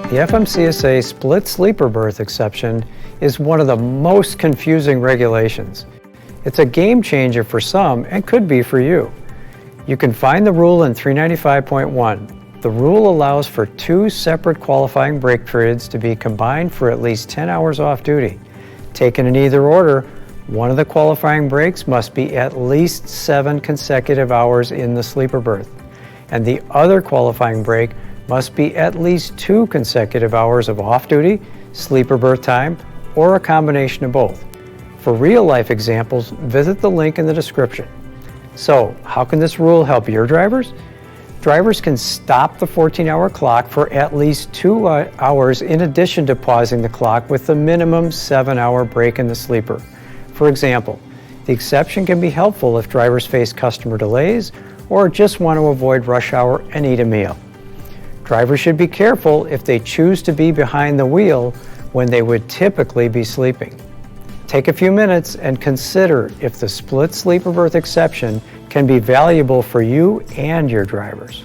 The FMCSA split sleeper berth exception is one of the most confusing regulations. It's a game changer for some and could be for you. You can find the rule in 395.1. The rule allows for 2 separate qualifying break periods to be combined for at least 10 hours off duty. Taken in either order, one of the qualifying breaks must be at least 7 consecutive hours in the sleeper berth, and the other qualifying break must be at least 2 consecutive hours of off-duty, sleeper berth time, or a combination of both. For real-life examples, visit the link in the description. So, how can this rule help your drivers? Drivers can stop the 14-hour clock for at least 2 hours in addition to pausing the clock with the minimum 7-hour break in the sleeper. For example, the exception can be helpful if drivers face customer delays or just want to avoid rush hour and eat a meal. Drivers should be careful if they choose to be behind the wheel when they would typically be sleeping. Take a few minutes and consider if the split sleeper berth exception can be valuable for you and your drivers.